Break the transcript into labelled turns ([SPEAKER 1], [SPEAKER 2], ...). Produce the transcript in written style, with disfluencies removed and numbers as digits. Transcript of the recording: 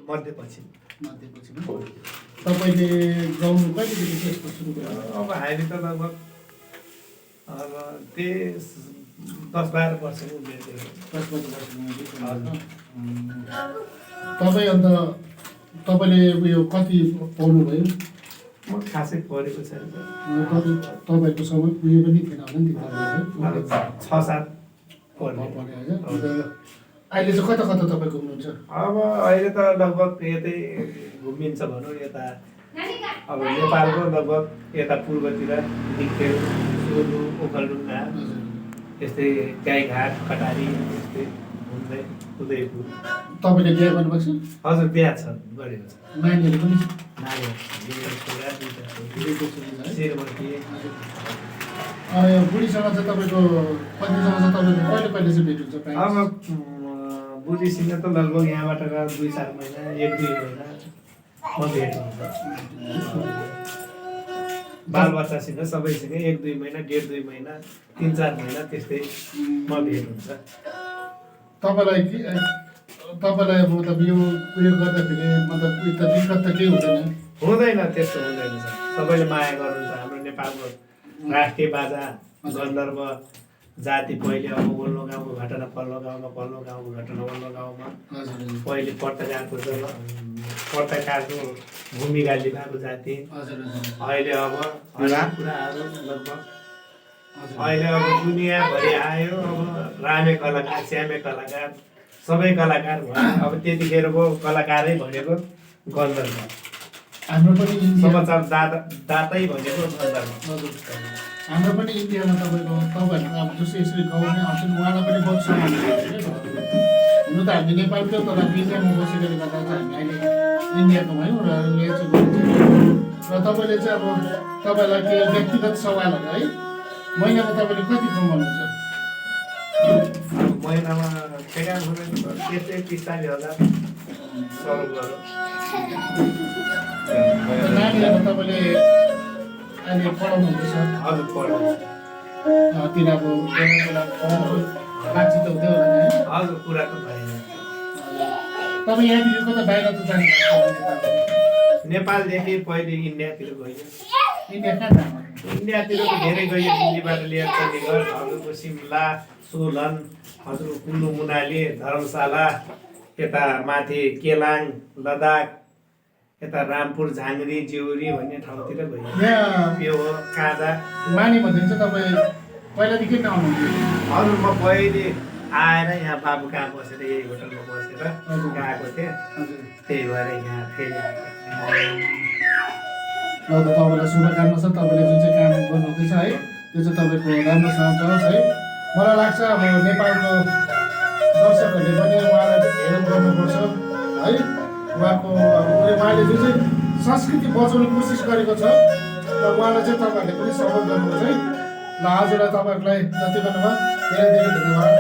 [SPEAKER 1] मध्यपछि
[SPEAKER 2] तपाईँले गाउनु कहिलेदेखि त्यसको सुरु गर्नु?
[SPEAKER 1] अब हामी त लगभग अब त्यही 10-12 वर्षको उमेरदेखि
[SPEAKER 2] 10-12 वर्षको तपाईँ अन्त तपाईँले उयो कति पढ्नुभयो?
[SPEAKER 1] म खासै पढेको छैन
[SPEAKER 2] तपाईँहरूको समय उयो पनि थिएन होला नि त्यो
[SPEAKER 1] 6-7 पढ्ने
[SPEAKER 2] अहिले चाहिँ कता कता तपाईँ घुम्नुहुन्छ?
[SPEAKER 1] अब अहिले त लगभग यतै घुमिन्छ भनौँ यता अब नेपालको लगभग यता पूर्वतिर निक्तेल सोलु ओखलढुङ्गा यस्तै गाईघाट कटारी यस्तै घुम्दै उदयपुर।
[SPEAKER 2] तपाईँले बिहा गर्नुभएको छ?
[SPEAKER 1] हजुर बिहा छ गरेको छ।
[SPEAKER 2] नानीहरू पनि
[SPEAKER 1] नानी श्रीमती
[SPEAKER 2] बुढीसँग चाहिँ तपाईँको पत्नीसँग चाहिँ तपाईँको कहिले कहिले चाहिँ भेट हुन्छ?
[SPEAKER 1] अब बुढीसँग त लगभग यहाँबाट 2-4 महिना 1-2 महिना म भेट हुन्छ। बालबच्चासँग सबैसँग 1-2 महिना 1.5-2 महिना 3-4 महिना त्यस्तै म भेट हुन्छ।
[SPEAKER 2] तपाईँलाई अब मतलब यो उयो गर्दाखेरि मतलब उयो त दिक्कत त केही हुँदैन?
[SPEAKER 1] हुँदैन, त्यस्तो हुँदैन सर। सबैले माया गर्नुहुन्छ। हाम्रो नेपालको राष्ट्रिय बाजा गन्धर्व जाति पहिले अब वल्लो गाउँको घटना पल्लो गाउँमा, पल्लो गाउँको घटना वल्लो गाउँमा, पहिले पत्रकारको भूमिका लिएको जाति, अहिले अब हरेक कुराहरू लगभग अहिले अब दुनियाँभरि आयो। अब रामे कलाकार, श्यामे कलाकार, सबै कलाकार भयो। अब त्यतिखेरको कलाकारै भनेको गन्धर्व,
[SPEAKER 2] हाम्रो पनि
[SPEAKER 1] समाचार दातै भनेको गन्धर्व।
[SPEAKER 2] हाम्रो पनि इन्डियामा तपाईँहरूको अब जस्तै यसरी गाउने आउँछन् उहाँलाई पनि बहुत सम्मान हुनु त हामी नेपालको तर इन्डियामा बसेकोले गर्दा चाहिँ हामी अहिले इन्डियाको भयौँ र यहाँ चाहिँ र तपाईँले चाहिँ अब तपाईँलाई के व्यक्तिगत सवालहरू है महिनामा तपाईँले कति कमाउनुहुन्छ?
[SPEAKER 1] महिनामा ठेगान हुँदैन त्यस्तै 45,000 सरोबहरू।
[SPEAKER 2] नानीहरू तपाईँले अहिले पढाउनु हुँदैछ?
[SPEAKER 1] हजुर पढाउँछ।
[SPEAKER 2] तिनीहरू बातचित हुँदै होला नि है?
[SPEAKER 1] हजुर कुरा त भएन।
[SPEAKER 2] तपाईँ यहाँदेखि कता बाहिर त जानुभएको?
[SPEAKER 1] नेपालदेखि पहिले इन्डियातिर गयो।
[SPEAKER 2] इन्डिया कहाँ जानु?
[SPEAKER 1] इन्डियातिरको धेरै गयो। दिल्लीबाट लिएर चण्डीगढ, हजुरको सिमला, सोलन, हजुरको कुल्लु मुनाली, धर्मशाला, यता माथि केलाङ, लद्दाख, यता रामपुर, झाङ्ग्री, जिउरी भन्ने ठाउँतिर गयो।
[SPEAKER 2] यहाँ
[SPEAKER 1] यो हो काँदा
[SPEAKER 2] माने भनिन्छ तपाईँ पहिलादेखि नै आउनुहुन्थ्यो?
[SPEAKER 1] हजुर म पहिले आएर यहाँ बाबु कहाँ बसेर यही होटलमा बसेर गएको थिएँ। त्यही भएर यहाँ फेरि आएको।
[SPEAKER 2] ल त तपाईँलाई शुभकामना छ। तपाईँले जुन चाहिँ काम गर्नुहुँदैछ है त्यो चाहिँ तपाईँको राम्रोसँग चलोस् है। मलाई लाग्छ अब नेपालको दर्शकहरूले पनि उहाँलाई हेरेर गर्नुपर्छ है। उहाँको उहाँले जुन चाहिँ संस्कृति बचाउने कोसिस गरेको छ र उहाँलाई चाहिँ तपाईँहरूले पनि सपोर्ट गर्नुपर्छ है। ल हजुरलाई तपाईँहरूलाई जति भन्नुभयो धेरै धेरै धन्यवाद।